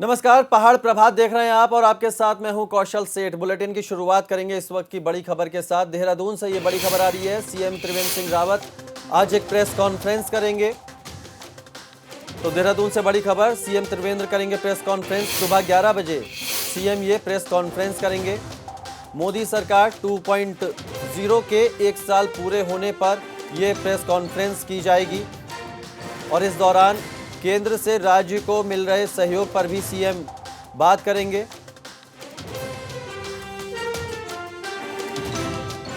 नमस्कार, पहाड़ प्रभात देख रहे हैं आप और आपके साथ मैं हूं कौशल सेठ। बुलेटिन की शुरुआत करेंगे इस वक्त की बड़ी खबर के साथ। देहरादून से ये बड़ी खबर आ रही है। सीएम त्रिवेंद्र सिंह रावत आज एक प्रेस कॉन्फ्रेंस करेंगे। तो देहरादून से बड़ी खबर, सीएम त्रिवेंद्र करेंगे प्रेस कॉन्फ्रेंस सुबह 11 बजे। सीएम ये प्रेस कॉन्फ्रेंस करेंगे। मोदी सरकार 2.0 के 1 साल पूरे होने पर यह प्रेस कॉन्फ्रेंस की जाएगी और इस दौरान केंद्र से राज्य को मिल रहे सहयोग पर भी सीएम बात करेंगे।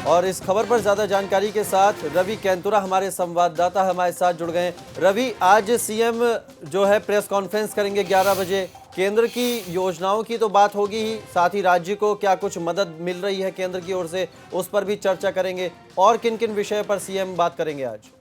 और इस खबर पर ज्यादा जानकारी के साथ रवि कैंतुरा हमारे संवाददाता हमारे साथ जुड़ गए हैं। रवि, आज सीएम जो है प्रेस कॉन्फ्रेंस करेंगे 11 बजे। केंद्र की योजनाओं की तो बात होगी ही, साथ ही राज्य को क्या कुछ मदद मिल रही है केंद्र की ओर से, उस पर भी चर्चा करेंगे। और किन किन विषय पर सीएम बात करेंगे आज?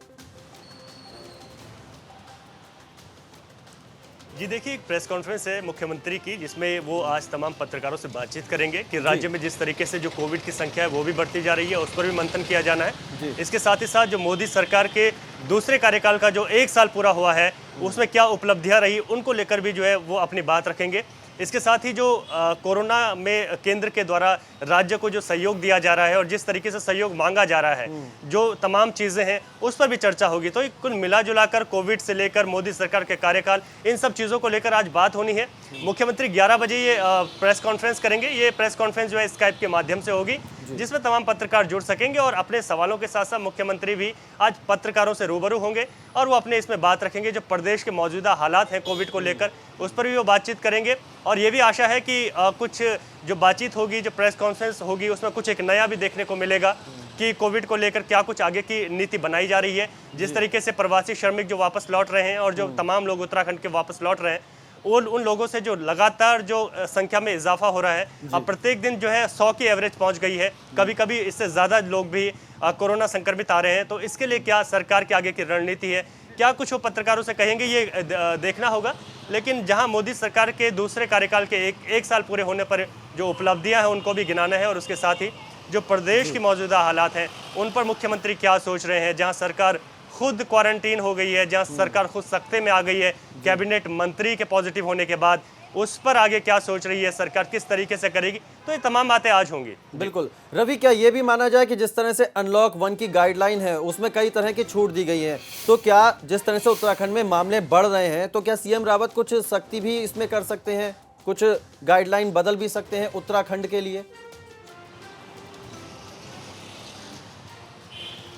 जी देखिए, एक प्रेस कॉन्फ्रेंस है मुख्यमंत्री की, जिसमें वो आज तमाम पत्रकारों से बातचीत करेंगे कि राज्य में जिस तरीके से जो कोविड की संख्या है वो भी बढ़ती जा रही है, उस पर भी मंथन किया जाना है। इसके साथ ही साथ जो मोदी सरकार के दूसरे कार्यकाल का जो 1 साल पूरा हुआ है उसमें क्या उपलब्धियां रही, उनको लेकर भी जो है वो अपनी बात रखेंगे। इसके साथ ही जो कोरोना में केंद्र के द्वारा राज्य को जो सहयोग दिया जा रहा है और जिस तरीके से सहयोग मांगा जा रहा है, जो तमाम चीज़ें हैं उस पर भी चर्चा होगी। तो कुल मिला जुला कर कोविड से लेकर मोदी सरकार के कार्यकाल, इन सब चीज़ों को लेकर आज बात होनी है। मुख्यमंत्री 11 बजे ये प्रेस कॉन्फ्रेंस करेंगे। ये प्रेस कॉन्फ्रेंस जो है स्काइप के माध्यम से होगी, जिसमें तमाम पत्रकार जुड़ सकेंगे और अपने सवालों के साथ साथ मुख्यमंत्री भी आज पत्रकारों से रूबरू होंगे और वो अपने इसमें बात रखेंगे। जो प्रदेश के मौजूदा हालात हैं कोविड को लेकर, उस पर भी वो बातचीत करेंगे। और ये भी आशा है कि कुछ जो बातचीत होगी, जो प्रेस कॉन्फ्रेंस होगी, उसमें कुछ एक नया भी देखने को मिलेगा कि कोविड को लेकर क्या कुछ आगे की नीति बनाई जा रही है। जिस तरीके से प्रवासी श्रमिक जो वापस लौट रहे हैं और जो तमाम लोग उत्तराखंड के वापस लौट रहे हैं, उन लोगों से जो लगातार जो संख्या में इजाफा हो रहा है, अब प्रत्येक दिन जो है 100 की एवरेज पहुंच गई है। कभी कभी इससे ज़्यादा लोग भी कोरोना संक्रमित आ रहे हैं। तो इसके लिए क्या सरकार की आगे की रणनीति है, क्या कुछ वो पत्रकारों से कहेंगे, ये देखना होगा। लेकिन जहां मोदी सरकार के दूसरे कार्यकाल के एक साल पूरे होने पर जो उपलब्धियां हैं उनको भी गिनाना है और उसके साथ ही जो प्रदेश की मौजूदा हालात हैं उन पर मुख्यमंत्री क्या सोच रहे हैं। जहां सरकार खुद क्वारंटीन हो गई है, जहां सरकार खुद सख्ते में आ गई है कैबिनेट मंत्री के पॉजिटिव होने के बाद, उस पर आगे क्या सोच रही है सरकार, किस तरीके से करेगी, तो ये तमाम बातें आज होंगी। बिल्कुल। रवि, क्या ये भी माना जाए कि जिस तरह से अनलॉक 1 की गाइडलाइन है उसमें कई तरह की छूट दी गई है, तो क्या जिस तरह से उत्तराखंड में मामले बढ़ रहे हैं तो क्या सीएम रावत कुछ सख्ती भी इसमें कर सकते हैं, कुछ गाइडलाइन बदल भी सकते हैं उत्तराखंड के लिए?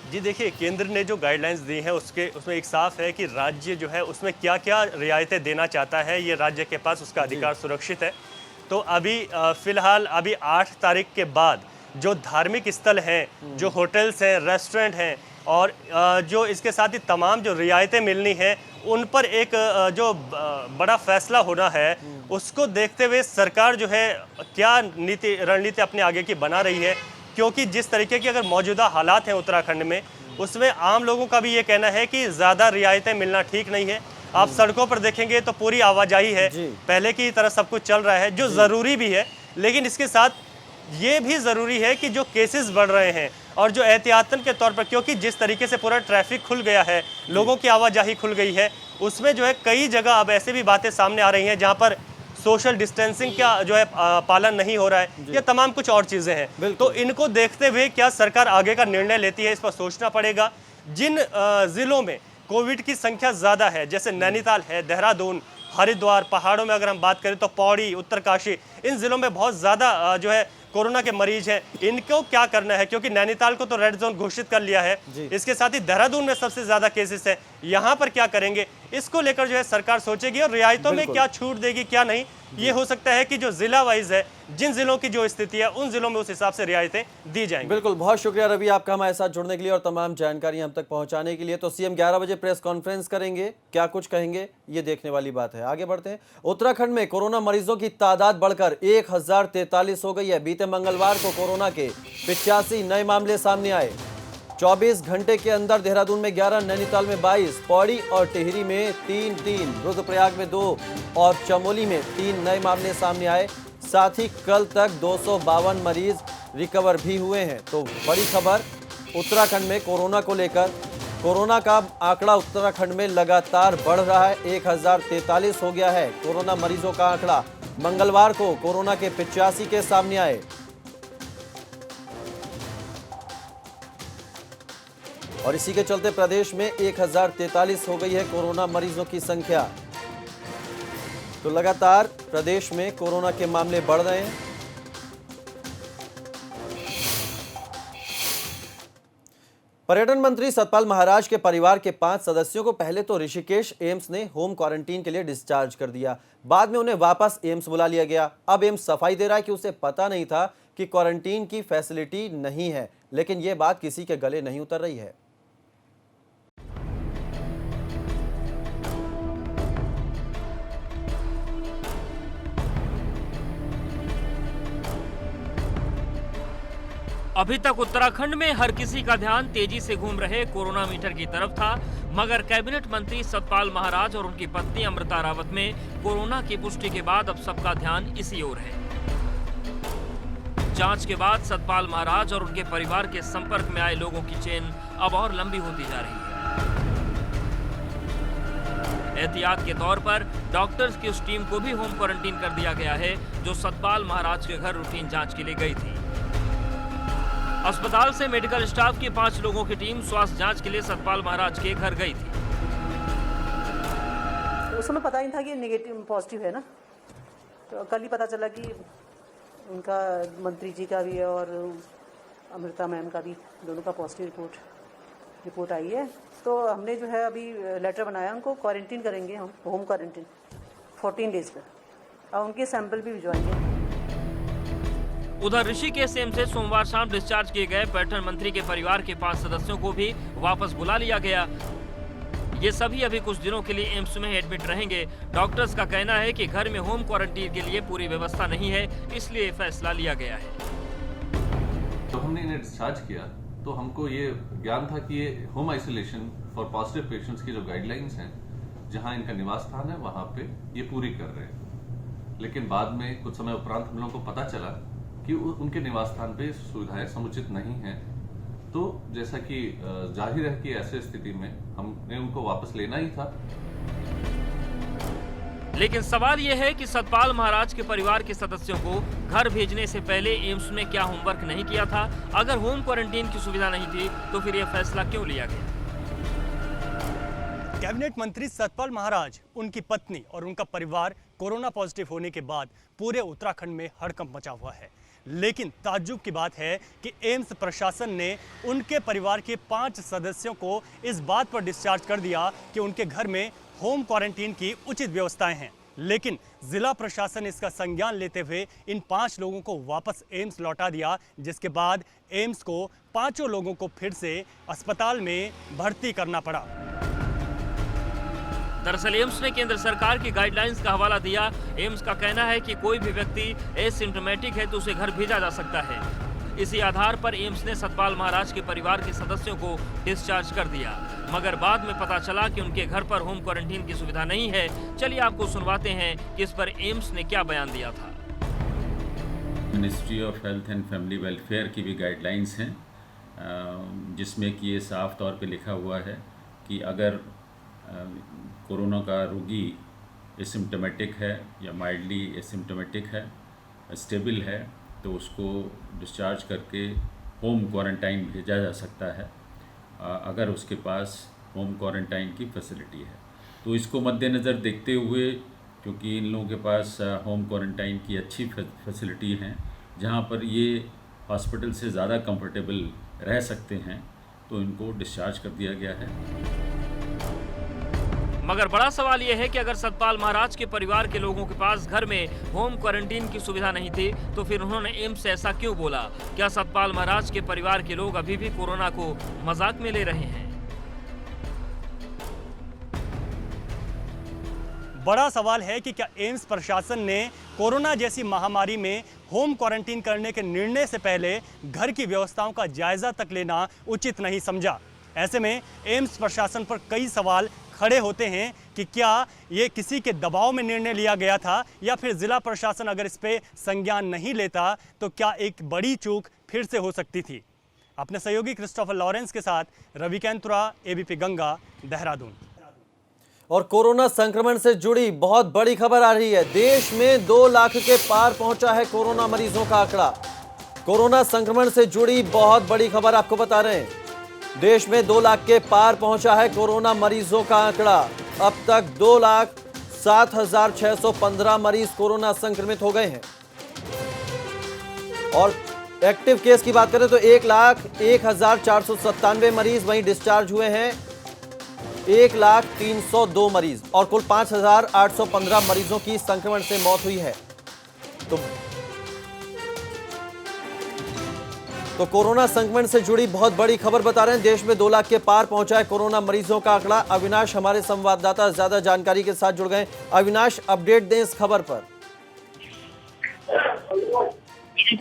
जी देखिए, केंद्र ने जो गाइडलाइंस दी हैं उसमें एक साफ है कि राज्य जो है उसमें क्या क्या रियायतें देना चाहता है, ये राज्य के पास उसका अधिकार सुरक्षित है। तो अभी फिलहाल 8 तारीख के बाद जो धार्मिक स्थल हैं, जो होटल्स हैं, रेस्टोरेंट हैं और जो इसके साथ ही तमाम जो रियायतें मिलनी हैं, उन पर एक जो बड़ा फैसला होना है, उसको देखते हुए सरकार जो है क्या रणनीति अपने आगे की बना रही है। क्योंकि जिस तरीके की अगर मौजूदा हालात हैं उत्तराखंड में, उसमें आम लोगों का भी ये कहना है कि ज़्यादा रियायतें मिलना ठीक नहीं है। आप सड़कों पर देखेंगे तो पूरी आवाजाही है, पहले की तरह सब कुछ चल रहा है, जो ज़रूरी भी है। लेकिन इसके साथ ये भी ज़रूरी है कि जो केसेस बढ़ रहे हैं और जो एहतियातन के तौर पर, क्योंकि जिस तरीके से पूरा ट्रैफिक खुल गया है, लोगों की आवाजाही खुल गई है, उसमें जो है कई जगह अब ऐसे भी बातें सामने आ रही हैं जहाँ पर सोशल डिस्टेंसिंग का जो है पालन नहीं हो रहा है, ये तमाम कुछ और चीज़ें हैं। तो इनको देखते हुए क्या सरकार आगे का निर्णय लेती है, इस पर सोचना पड़ेगा। जिन ज़िलों में कोविड की संख्या ज़्यादा है, जैसे नैनीताल है, देहरादून, हरिद्वार, पहाड़ों में अगर हम बात करें तो पौड़ी, उत्तरकाशी, इन ज़िलों में बहुत ज़्यादा जो है कोरोना के मरीज हैं। इनको क्या करना है, क्योंकि नैनीताल को तो रेड जोन घोषित कर लिया है, इसके साथ ही देहरादून में सबसे ज़्यादा केसेस हैं, यहाँ पर क्या करेंगे, इसको लेकर जो है सरकार सोचेगी। और रियायतों में क्या छूट देगी क्या नहीं, ये हो सकता है कि जो जिला वाइज है, जिन जिलों की जो स्थिति है, उन जिलों में उस हिसाब से रियायतें दी जाएंगी। बिल्कुल, बहुत शुक्रिया रवि आपका हमारे साथ जुड़ने के लिए और तमाम जानकारी हम तक पहुंचाने के लिए। तो सीएम 11 बजे प्रेस कॉन्फ्रेंस करेंगे, क्या कुछ कहेंगे ये देखने वाली बात है। आगे बढ़ते हैं। उत्तराखंड में कोरोना मरीजों की तादाद बढ़कर 1043 हो गई है। बीते मंगलवार को कोरोना के 85 नए मामले सामने आए। 24 घंटे के अंदर देहरादून में 11, नैनीताल में 22, पौड़ी और टिहरी में 3, रुद्रप्रयाग में 2 और चमोली में 3 नए मामले सामने आए। साथ ही कल तक 252 मरीज रिकवर भी हुए हैं। तो बड़ी खबर उत्तराखंड में कोरोना को लेकर कोरोना का आंकड़ा उत्तराखंड में लगातार बढ़ रहा है। 1043 हो गया है कोरोना मरीजों का आंकड़ा। मंगलवार को कोरोना के 85 के सामने आए। और इसी के चलते प्रदेश में 1043 हो गई है कोरोना मरीजों की संख्या। तो लगातार प्रदेश में कोरोना के मामले बढ़ रहे हैं। पर्यटन मंत्री सतपाल महाराज के परिवार के 5 सदस्यों को पहले तो ऋषिकेश एम्स ने होम क्वारंटीन के लिए डिस्चार्ज कर दिया। बाद में उन्हें वापस एम्स बुला लिया गया। अब एम्स सफाई दे रहा है कि उसे पता नहीं था कि क्वारंटीन की फैसिलिटी नहीं है, लेकिन यह बात किसी के गले नहीं उतर रही है। अभी तक उत्तराखंड में हर किसी का ध्यान तेजी से घूम रहे कोरोना मीटर की तरफ था, मगर कैबिनेट मंत्री सतपाल महाराज और उनकी पत्नी अमृता रावत में कोरोना की पुष्टि के बाद अब सबका ध्यान इसी ओर है। जांच के बाद सतपाल महाराज और उनके परिवार के संपर्क में आए लोगों की चेन अब और लंबी होती जा रही है। एहतियात के तौर पर डॉक्टर्स की उस टीम को भी होम क्वारंटीन कर दिया गया है जो सतपाल महाराज के घर रूटीन जांच के लिए गई थी। अस्पताल से मेडिकल स्टाफ की 5 लोगों की टीम स्वास्थ्य जांच के लिए सतपाल महाराज के घर गई थी। उस समय पता ही था कि नेगेटिव पॉजिटिव है ना, तो कल ही पता चला कि उनका मंत्री जी का भी है और अमृता मैम का भी, दोनों का पॉजिटिव रिपोर्ट आई है। तो हमने जो है अभी लेटर बनाया, उनको क्वारंटीन करेंगे हम, होम क्वारंटीन 14 डेज का, और उनके सैंपल भी भिजवाएंगे। उधर ऋषिकेश एम्स से सोमवार शाम डिस्चार्ज किए गए पर्यटन मंत्री के परिवार के 5 सदस्यों को भी वापस बुला लिया गया। ये सभी अभी कुछ दिनों के लिए एम्स में एडमिट रहेंगे। डॉक्टर्स का कहना है कि घर में होम क्वारंटीन के लिए पूरी व्यवस्था नहीं है, इसलिए फैसला लिया गया है। तो हमने इन्हें डिस्चार्ज किया तो हमको ये ज्ञान था कि ये home isolation for positive patients की जो गाइडलाइंस हैं, जहां इनका निवास स्थान है वहां पे ये पूरी कर रहे हैं। लेकिन बाद में कुछ समय उपरांत हम लोगों को पता चला कि उनके निवास स्थान पे सुविधाएं समुचित नहीं हैं। तो जैसा कि जाहिर है कि ऐसे स्थिति में हमने उनको वापस लेना ही था। लेकिन सवाल यह है कि सतपाल महाराज के परिवार के सदस्यों को घर भेजने से पहले एम्स में क्या होमवर्क नहीं किया था? अगर होम क्वारंटीन की सुविधा नहीं थी तो फिर यह फैसला क्यों लिया गया? कैबिनेट मंत्री सतपाल महाराज, उनकी पत्नी और उनका परिवार कोरोना पॉजिटिव होने के बाद पूरे उत्तराखंड में हड़कंप मचा हुआ है। लेकिन ताज्जुब की बात है कि एम्स प्रशासन ने उनके परिवार के 5 सदस्यों को इस बात पर डिस्चार्ज कर दिया कि उनके घर में होम क्वारंटीन की उचित व्यवस्थाएं हैं। लेकिन जिला प्रशासन इसका संज्ञान लेते हुए इन 5 लोगों को वापस एम्स लौटा दिया, जिसके बाद एम्स को 5 लोगों को फिर से अस्पताल में भर्ती करना पड़ा। दरअसल एम्स ने केंद्र सरकार की गाइडलाइंस का हवाला दिया। एम्स का कहना है कि कोई भी व्यक्ति एसिम्प्टोमेटिक है तो उसे घर भेजा जा सकता है। इसी आधार पर एम्स ने सतपाल महाराज के परिवार के सदस्यों को डिस्चार्ज कर दिया, मगर बाद में पता चला कि उनके घर पर होम क्वारंटीन की सुविधा नहीं है। चलिए आपको सुनवाते हैं कि इस पर एम्स ने क्या बयान दिया था। Ministry of health and family welfare की भी गाइडलाइंस हैं, जिसमें कि ये साफ तौर पे लिखा हुआ है कि अगर कोरोना का रोगी एसिम्प्टोमेटिक है या माइल्डली एसिम्प्टोमेटिक है, स्टेबल है, तो उसको डिस्चार्ज करके होम क्वारंटाइन भेजा जा सकता है अगर उसके पास होम क्वारंटाइन की फैसिलिटी है। तो इसको मद्देनज़र देखते हुए, क्योंकि इन लोगों के पास होम क्वारंटाइन की अच्छी फैसिलिटी हैं, जहां पर ये हॉस्पिटल से ज़्यादा कंफर्टेबल रह सकते हैं, तो इनको डिस्चार्ज कर दिया गया है। मगर बड़ा सवाल यह है कि अगर सतपाल महाराज के परिवार के लोगों के पास घर में होम क्वारंटीन की सुविधा नहीं थी तो फिर उन्होंने एम्स से ऐसा क्यों बोला? क्या सतपाल महाराज के परिवार के लोग अभी भी कोरोना को मजाक में ले रहे हैं? बड़ा सवाल है कि क्या एम्स प्रशासन ने कोरोना जैसी महामारी में होम क्वारंटीन करने के निर्णय से पहले घर की व्यवस्थाओं का जायजा तक लेना उचित नहीं समझा? ऐसे में एम्स प्रशासन पर कई सवाल खड़े होते हैं कि क्या ये किसी के दबाव में निर्णय लिया गया था, या फिर जिला प्रशासन अगर इस पे संज्ञान नहीं लेता तो क्या एक बड़ी चूक फिर से हो सकती थी। अपने सहयोगी क्रिस्टोफर लॉरेंस के साथ रवि कैंतुरा, एबीपी गंगा, देहरादून। और कोरोना संक्रमण से जुड़ी बहुत बड़ी खबर आ रही है। देश में 2 लाख के पार पहुंचा है कोरोना मरीजों का आंकड़ा। कोरोना संक्रमण से जुड़ी बहुत बड़ी खबर आपको बता रहे हैं। देश में 2 लाख के पार पहुंचा है कोरोना मरीजों का आंकड़ा। अब तक 2,07,615 मरीज कोरोना संक्रमित हो गए हैं। और एक्टिव केस की बात करें तो 1,01,497 मरीज वहीं डिस्चार्ज हुए हैं 1,03,02 मरीज, और कुल 5,815 मरीजों की संक्रमण से मौत हुई है। तो कोरोना संक्रमण से जुड़ी बहुत बड़ी खबर बता रहे हैं। देश में 2 लाख के पार पहुंचा है कोरोना मरीजों का आंकड़ा। अविनाश हमारे संवाददाता ज्यादा जानकारी के साथ जुड़ गए। अविनाश, अपडेट दें इस खबर पर।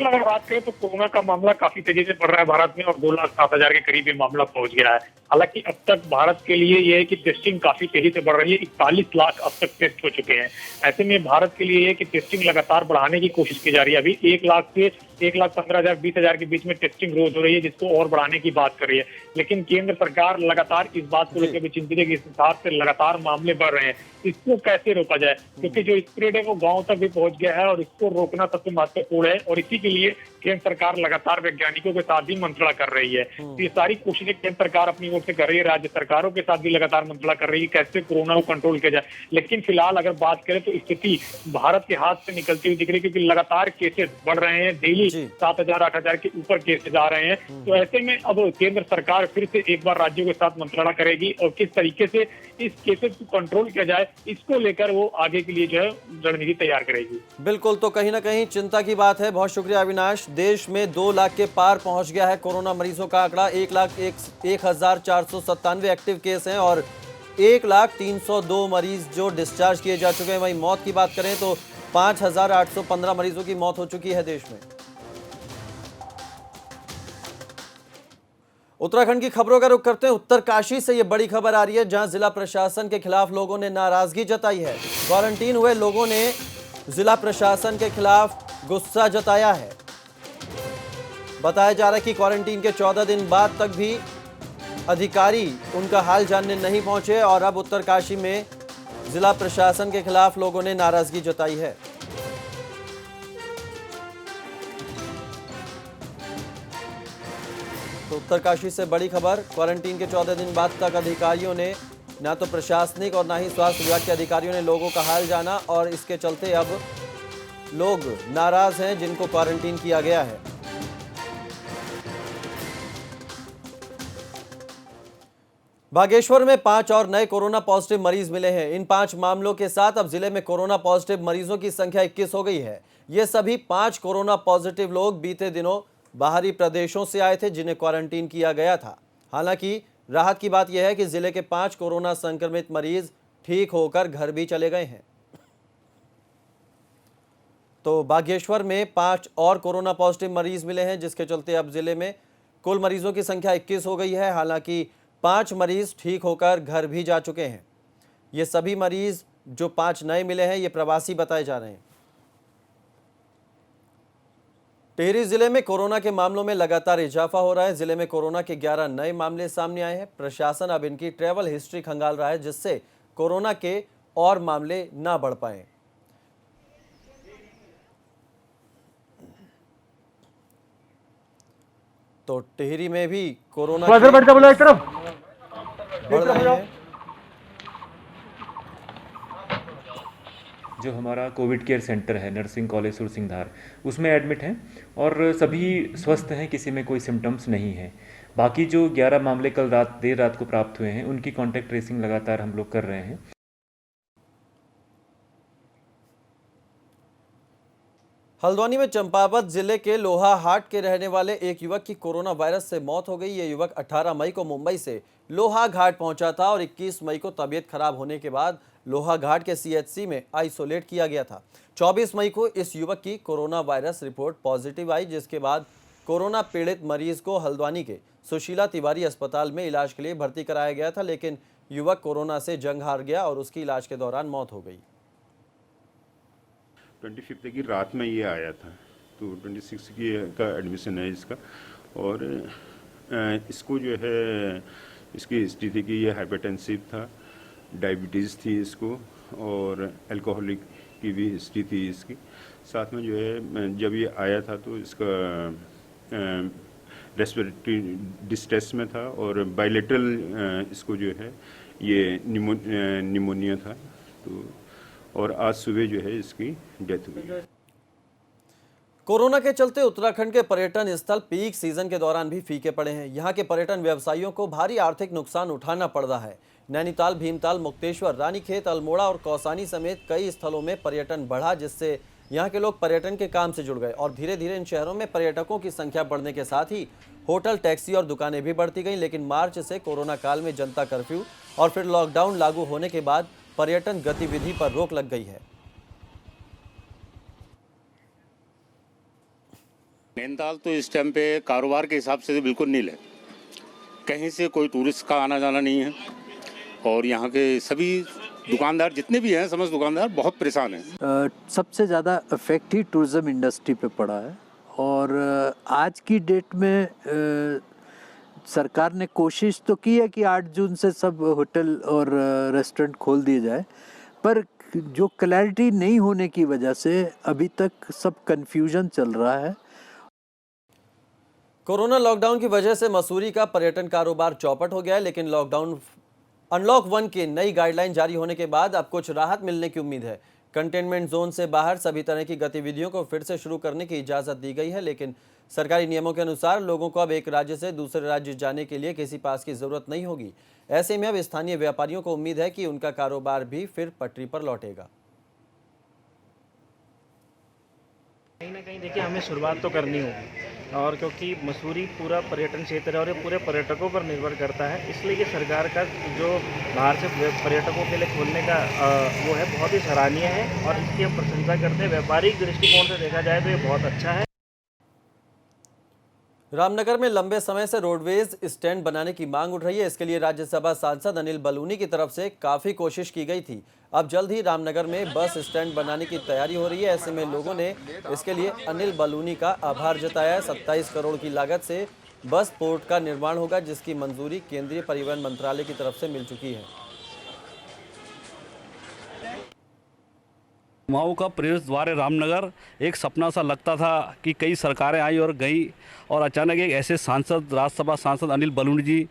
अगर बात करें तो कोरोना का मामला काफी तेजी से बढ़ रहा है भारत में, और 2,07,000 के करीब ये मामला पहुंच गया है। हालांकि अब तक भारत के लिए यह है कि टेस्टिंग काफी तेजी से बढ़ रही है। 41 लाख अब तक टेस्ट हो चुके हैं। ऐसे में भारत के लिए यह है कि टेस्टिंग लगातार बढ़ाने की कोशिश की जा रही है। अभी 1 लाख से 1,15,000 20,000 के बीच में टेस्टिंग रोज हो रही है, जिसको और बढ़ाने की बात कर रही है। लेकिन केंद्र सरकार लगातार इस बात को लेकर भी चिंतित है कि इस हिसाब से लगातार मामले बढ़ रहे हैं, इसको कैसे रोका जाए, क्योंकि जो स्प्रेड है वो गांव तक भी पहुंच गया है और इसको रोकना सबसे महत्वपूर्ण है। और इसी के लिए केंद्र सरकार लगातार वैज्ञानिकों के साथ भी मंत्रणा कर रही है। तो ये सारी कोशिशें केंद्र सरकार अपनी ओर से कर रही है, राज्य सरकारों के साथ भी लगातार मंत्रणा कर रही है कैसे कोरोना को कंट्रोल किया जाए। लेकिन फिलहाल अगर बात करें तो स्थिति भारत के हाथ से निकलती हुई दिख रही है, क्योंकि लगातार केसेस बढ़ रहे हैं। डेली 7,000 8,000 के ऊपर केसेस आ रहे हैं। तो ऐसे में अब केंद्र सरकार फिर से एक बार राज्यों के साथ मंत्रणा करेगी और किस तरीके से इस केसेस को कंट्रोल किया जाए, इसको लेकर वो आगे के लिए जो है रणनीति तैयार करेगी। बिल्कुल, तो कहीं ना कहीं चिंता की बात है। बहुत शुक्रिया अविनाश। देश में 2 लाख के पार पहुंच गया है कोरोना मरीजों का आंकड़ा। 1,01,497 एक्टिव केस हैं और 1,03,02 मरीज जो डिस्चार्ज किए जा चुके हैं। वहीं मौत की बात करें तो 5,815 मरीजों की मौत हो चुकी है देश में। उत्तराखंड की खबरों का रुख करते हैं। उत्तरकाशी से यह बड़ी खबर आ रही है, जहां जिला प्रशासन के खिलाफ लोगों ने नाराजगी जताई है। क्वारंटीन हुए लोगों ने जिला प्रशासन के खिलाफ गुस्सा जताया है। बताया जा रहा है कि क्वारंटीन के 14 दिन बाद तक भी अधिकारी उनका हाल जानने नहीं पहुंचे और अब उत्तरकाशी में जिला प्रशासन के खिलाफ लोगों ने नाराजगी जताई है। तो उत्तरकाशी से बड़ी खबर, क्वारंटीन के 14 दिन बाद तक अधिकारियों ने, ना तो प्रशासनिक और ना ही स्वास्थ्य विभाग के अधिकारियों ने लोगों का हाल जाना, और इसके चलते अब लोग नाराज हैं जिनको क्वारंटीन किया गया है। बागेश्वर में 5 और नए कोरोना पॉजिटिव मरीज मिले हैं। इन 5 मामलों के साथ अब जिले में कोरोना पॉजिटिव मरीजों की संख्या 21 हो गई है। ये सभी 5 कोरोना पॉजिटिव लोग बीते दिनों बाहरी प्रदेशों से आए थे, जिन्हें क्वारंटीन किया गया था। हालांकि राहत की बात यह है कि जिले के 5 कोरोना संक्रमित मरीज ठीक होकर घर भी चले गए हैं। तो बागेश्वर में 5 और कोरोना पॉजिटिव मरीज मिले हैं, जिसके चलते अब जिले में कुल मरीजों की संख्या 21 हो गई है। हालांकि 5 मरीज ठीक होकर घर भी जा चुके हैं। ये सभी मरीज जो 5 नए मिले हैं, ये प्रवासी बताए जा रहे हैं। टिहरी जिले में कोरोना के मामलों में लगातार इजाफा हो रहा है। जिले में कोरोना के 11 नए मामले सामने आए हैं। प्रशासन अब इनकी ट्रैवल हिस्ट्री खंगाल रहा है, जिससे कोरोना के और मामले ना बढ़ पाए। तो टिहरी में भी कोरोना बढ़ रहे हैं। जो हमारा कोविड केयर सेंटर है नर्सिंग कॉलेज सुरसिंगधार, उसमें एडमिट हैं और सभी स्वस्थ हैं, किसी में कोई सिम्टम्स नहीं है। बाकी जो 11 मामले कल देर रात को प्राप्त हुए हैं, उनकी कॉन्टैक्ट ट्रेसिंग लगातार हम लोग कर रहे हैं। हल्द्वानी में चंपावत जिले के लोहाहाट के रहने वाले एक युवक की कोरोना वायरस से मौत हो गई। ये युवक 18 मई को मुंबई से लोहाघाट पहुंचा था और 21 मई को तबीयत खराब होने के बाद लोहाघाट के सीएचसी में आइसोलेट किया गया था। 24 मई को इस युवक की कोरोना वायरस रिपोर्ट पॉजिटिव आई, जिसके बाद कोरोना पीड़ित मरीज को हल्द्वानी के सुशीला तिवारी अस्पताल में इलाज के लिए भर्ती कराया गया था, लेकिन युवक कोरोना से जंग हार गया और उसकी इलाज के दौरान मौत हो गई। 25 की रात में ये आया था, तो 26 की का एडमिशन है इसका। और इसको जो है इसकी स्थिति की ये हाइपरटेंसिव था, डायबिटीज़ थी इसको और अल्कोहलिक की भी हिस्ट्री थी इसकी। साथ में जो है जब ये आया था तो इसका रेस्पिरेटरी डिस्ट्रेस में था और बायलेटरल इसको जो है ये निमोनिया था। तो और आज सुबह जो है इसकी डेथ हुई। कोरोना के चलते उत्तराखंड के पर्यटन स्थल पीक सीजन के दौरान भी फीके पड़े हैं। यहाँ के पर्यटन व्यवसायियों को भारी आर्थिक नुकसान उठाना पड़ रहा है। नैनीताल, भीमताल, मुक्तेश्वर, रानीखेत, अल्मोड़ा और कौसानी समेत कई स्थलों में पर्यटन बढ़ा, जिससे यहाँ के लोग पर्यटन के काम से जुड़ गए और धीरे धीरे इन शहरों में पर्यटकों की संख्या बढ़ने के साथ ही होटल, टैक्सी और दुकानें भी बढ़ती गईं। लेकिन मार्च से कोरोना काल में जनता कर्फ्यू और फिर लॉकडाउन लागू होने के बाद पर्यटन गतिविधि पर रोक लग गई है। नैनीताल तो इस टाइम पे कारोबार के हिसाब से तो बिल्कुल नील है। कहीं से कोई टूरिस्ट का आना जाना नहीं है और यहाँ के सभी दुकानदार जितने भी हैं, समस्त दुकानदार बहुत परेशान हैं। सबसे ज़्यादा इफेक्ट ही टूरिज्म इंडस्ट्री पे पड़ा है और आज की डेट में सरकार ने कोशिश तो की है कि 8 जून से सब होटल और रेस्टोरेंट खोल दिए जाए, पर जो क्लैरिटी नहीं होने की वजह से अभी तक सब कंफ्यूजन चल रहा है। कोरोना लॉकडाउन की वजह से मसूरी का पर्यटन कारोबार चौपट हो गया है, लेकिन अनलॉक 1 की नई गाइडलाइन जारी होने के बाद अब कुछ राहत मिलने की उम्मीद है। कंटेनमेंट जोन से बाहर सभी तरह की गतिविधियों को फिर से शुरू करने की इजाज़त दी गई है, लेकिन सरकारी नियमों के अनुसार लोगों को अब एक राज्य से दूसरे राज्य जाने के लिए किसी पास की ज़रूरत नहीं होगी। ऐसे में अब स्थानीय व्यापारियों को उम्मीद है कि उनका कारोबार भी फिर पटरी पर लौटेगा। कहीं ना कहीं देखिए हमें शुरुआत तो करनी होगी, और क्योंकि मसूरी पूरा पर्यटन क्षेत्र है और ये पूरे पर्यटकों पर निर्भर करता है, इसलिए ये सरकार का जो बाहर से पर्यटकों के लिए खोलने का वो है बहुत ही सराहनीय है और इसकी हम प्रशंसा करते हैं। व्यापारिक दृष्टिकोण से देखा जाए तो ये बहुत अच्छा है। रामनगर में लंबे समय से रोडवेज स्टैंड बनाने की मांग उठ रही है। इसके लिए राज्यसभा सांसद अनिल बलूनी की तरफ से काफ़ी कोशिश की गई थी। अब जल्द ही रामनगर में बस स्टैंड बनाने की तैयारी हो रही है। ऐसे में लोगों ने इसके लिए अनिल बलूनी का आभार जताया है। 27 करोड़ की लागत से बस पोर्ट का निर्माण होगा, जिसकी मंजूरी केंद्रीय परिवहन मंत्रालय की तरफ से मिल चुकी है। कुमाऊं का प्रवेश द्वार रामनगर एक सपना सा लगता था कि कई सरकारें आई और गई, और अचानक एक ऐसे सांसद, राज्यसभा सांसद अनिल बलूनी जी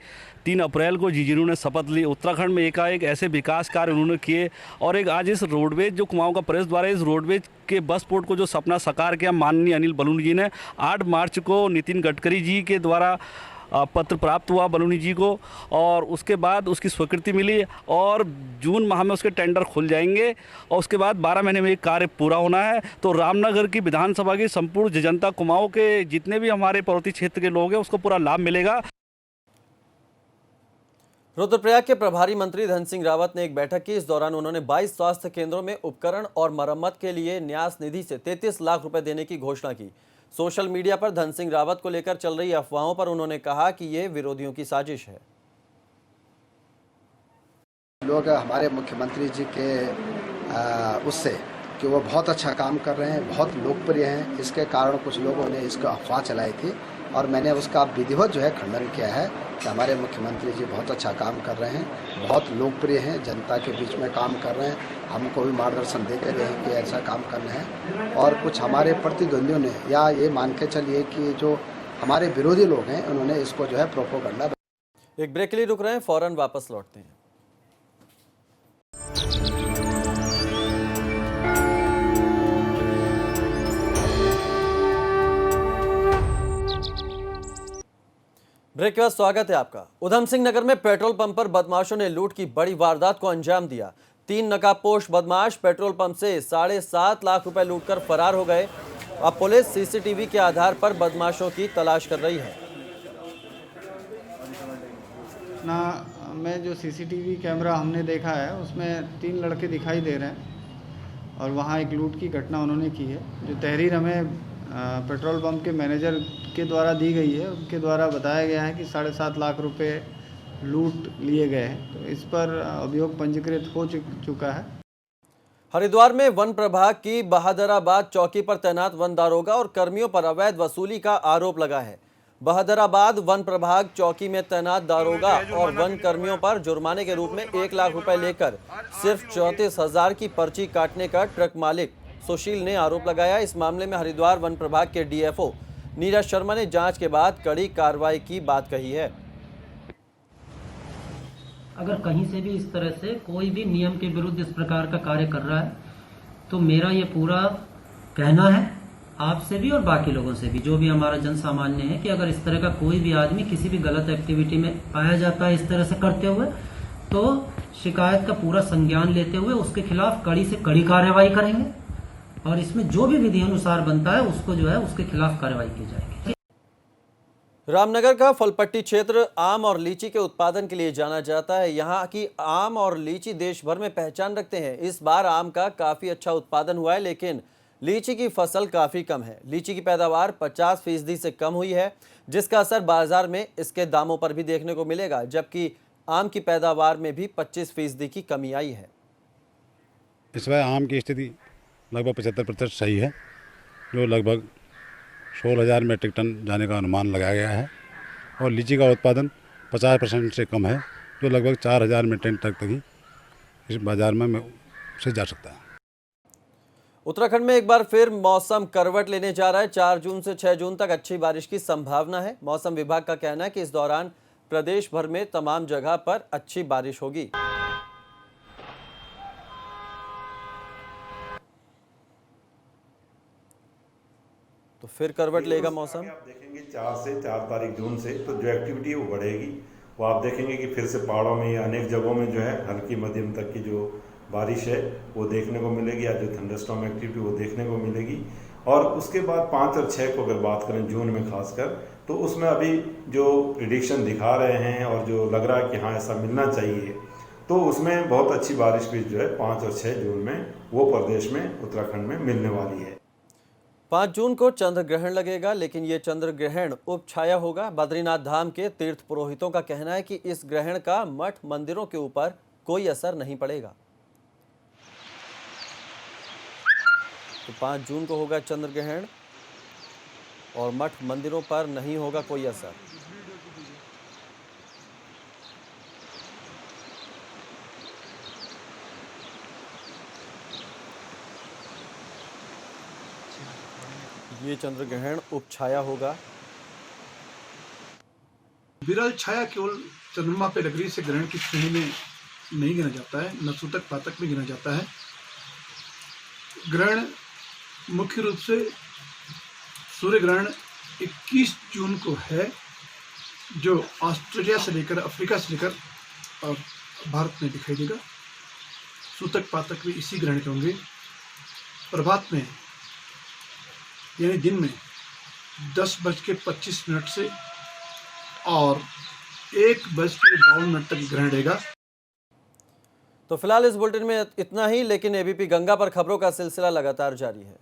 3 अप्रैल को जिन्होंने शपथ ली, उत्तराखंड में एकाएक ऐसे विकास कार्य उन्होंने किए और एक आज इस रोडवेज जो कुमाऊं का प्रवेश द्वार है, इस रोडवेज के बस पोर्ट को जो सपना साकार किया माननीय अनिल बलूनी जी ने। 8 मार्च को नितिन गडकरी जी के द्वारा पत्र प्राप्त हुआ बलूनी जी को और उसके बाद उसकी स्वीकृति मिली और जून माह में उसके टेंडर खुल जाएंगे और उसके बाद 12 महीने में ये कार्य पूरा होना है। तो रामनगर की विधानसभा की संपूर्ण जनता, कुमाऊं के जितने भी हमारे पर्वतीय क्षेत्र के लोग हैं, उसको पूरा लाभ मिलेगा। रुद्रप्रयाग के प्रभारी मंत्री धन सिंह रावत ने एक बैठक की। इस दौरान उन्होंने 22 स्वास्थ्य केंद्रों में उपकरण और मरम्मत के लिए न्यास निधि से 33 लाख रुपए देने की घोषणा की। सोशल मीडिया पर धन सिंह रावत को लेकर चल रही अफवाहों पर उन्होंने कहा कि ये विरोधियों की साजिश है। लोग हमारे मुख्यमंत्री जी के उससे कि वो बहुत अच्छा काम कर रहे हैं, बहुत लोकप्रिय हैं, इसके कारण कुछ लोगों ने इसको अफवाह चलाई थी और मैंने उसका विधिवत जो है खंडन किया है कि हमारे मुख्यमंत्री जी बहुत अच्छा काम कर रहे हैं, बहुत लोकप्रिय हैं, जनता के बीच में काम कर रहे हैं, हमको भी मार्गदर्शन देते रहे हैं कि ऐसा काम करना है। और कुछ हमारे प्रतिद्वंदियों ने या ये मान के चलिए कि जो हमारे विरोधी लोग हैं उन्होंने इसको जो है प्रोपोगंडा। एक ब्रेक के लिए रुक रहे हैं, फौरन वापस लौटते हैं। ब्रेक के बाद स्वागत है आपका। उधम सिंह नगर में पेट्रोल पंप पर बदमाशों ने लूट की बड़ी वारदात को अंजाम दिया। 3 नकाबपोश बदमाश पेट्रोल पंप से 7.5 लाख रुपए लूटकर फरार हो गए। अब पुलिस सीसीटीवी के आधार पर बदमाशों की तलाश कर रही है। में जो सीसीटीवी कैमरा हमने देखा है उसमें 3 लड़के दिखाई दे रहे हैं और वहाँ एक लूट की घटना उन्होंने की है। जो तहरीर हमें पेट्रोल पंप के मैनेजर के द्वारा दी गई है, उनके द्वारा बताया गया है कि 7.5 लाख रुपए लूट लिए गए हैं। तो इस पर अभियोग पंजीकृत हो चुका है। हरिद्वार में वन प्रभाग की बहादुराबाद चौकी पर तैनात वन दारोगा और कर्मियों पर अवैध वसूली का आरोप लगा है। बहादुराबाद वन प्रभाग चौकी में तैनात दारोगा और वन कर्मियों पर जुर्माने के रूप में 1 लाख रुपए लेकर सिर्फ 34,000 की पर्ची काटने का ट्रक मालिक सुशील ने आरोप लगाया। इस मामले में हरिद्वार वन प्रभाग के डीएफओ नीरज शर्मा ने जांच के बाद कड़ी कार्रवाई की बात कही है। अगर कहीं से भी इस तरह से कोई भी नियम के विरुद्ध इस प्रकार का कार्य कर रहा है तो मेरा ये पूरा कहना है आपसे भी और बाकी लोगों से भी, जो भी हमारा जन सामान्य है, कि अगर इस तरह का कोई भी आदमी किसी भी गलत एक्टिविटी में पाया जाता है इस तरह से करते हुए, तो शिकायत का पूरा संज्ञान लेते हुए उसके खिलाफ कड़ी से कड़ी कार्रवाई करेंगे और इसमें जो भी विधि अनुसार बनता है उसको जो है उसके खिलाफ कार्रवाई की जाएगी। रामनगर का फलपट्टी क्षेत्र आम और लीची के उत्पादन के लिए जाना जाता है। यहाँ की आम और लीची देश भर में पहचान रखते हैं। इस बार आम का काफी अच्छा उत्पादन हुआ है, लेकिन लीची की फसल काफी कम है। लीची की पैदावार 50% से कम हुई है, जिसका असर बाजार में इसके दामों पर भी देखने को मिलेगा, जबकि आम की पैदावार में भी 25% की कमी आई है। इस बार आम की स्थिति लगभग 75% सही है, जो लगभग 16,000 मीट्रिक टन जाने का अनुमान लगाया गया है, और लीची का उत्पादन 50% से कम है, जो लगभग 4,000 मीट्रिक टन तक ही इस बाजार में से जा सकता है। उत्तराखंड में एक बार फिर मौसम करवट लेने जा रहा है। 4 जून से 6 जून तक अच्छी बारिश की संभावना है। मौसम विभाग का कहना है कि इस दौरान प्रदेश भर में तमाम जगह पर अच्छी बारिश होगी। तो फिर करवट लेगा मौसम। आप देखेंगे 4 तारीख जून से तो जो एक्टिविटी है वो बढ़ेगी। वो आप देखेंगे कि फिर से पहाड़ों में या अनेक जगहों में जो है हल्की मध्यम तक की जो बारिश है वो देखने को मिलेगी, या जो थंडरस्टॉर्म एक्टिविटी वो देखने को मिलेगी। और उसके बाद 5 और 6 को अगर बात करें जून में खासकर, तो उसमें अभी जो प्रिडिक्शन दिखा रहे हैं और जो लग रहा है कि हाँ ऐसा मिलना चाहिए, तो उसमें बहुत अच्छी बारिश भी जो है 5 और 6 जून में वो प्रदेश में उत्तराखंड में मिलने वाली है। 5 जून को चंद्र ग्रहण लगेगा, लेकिन ये चंद्र ग्रहण उपछाया होगा। बद्रीनाथ धाम के तीर्थ पुरोहितों का कहना है कि इस ग्रहण का मठ मंदिरों के ऊपर कोई असर नहीं पड़ेगा। तो 5 जून को होगा चंद्र ग्रहण और मठ मंदिरों पर नहीं होगा कोई असर। ये चंद्र ग्रहण उपछाया होगा। विरल छाया केवल चंद्रमा पे डगरी से ग्रहण की श्रेणी में नहीं गिना जाता है, न सूतक पातक में गिना जाता है। ग्रहण मुख्य रूप से सूर्य ग्रहण 21 जून को है, जो ऑस्ट्रेलिया से लेकर अफ्रीका से लेकर और भारत में दिखाई देगा। सूतक पातक भी इसी ग्रहण के होंगे। प्रभात में यानी दिन में 10:25 से और 1:52 तक ग्रहण रहेगा। तो फिलहाल इस बुलेटिन में इतना ही, लेकिन एबीपी गंगा पर खबरों का सिलसिला लगातार जारी है।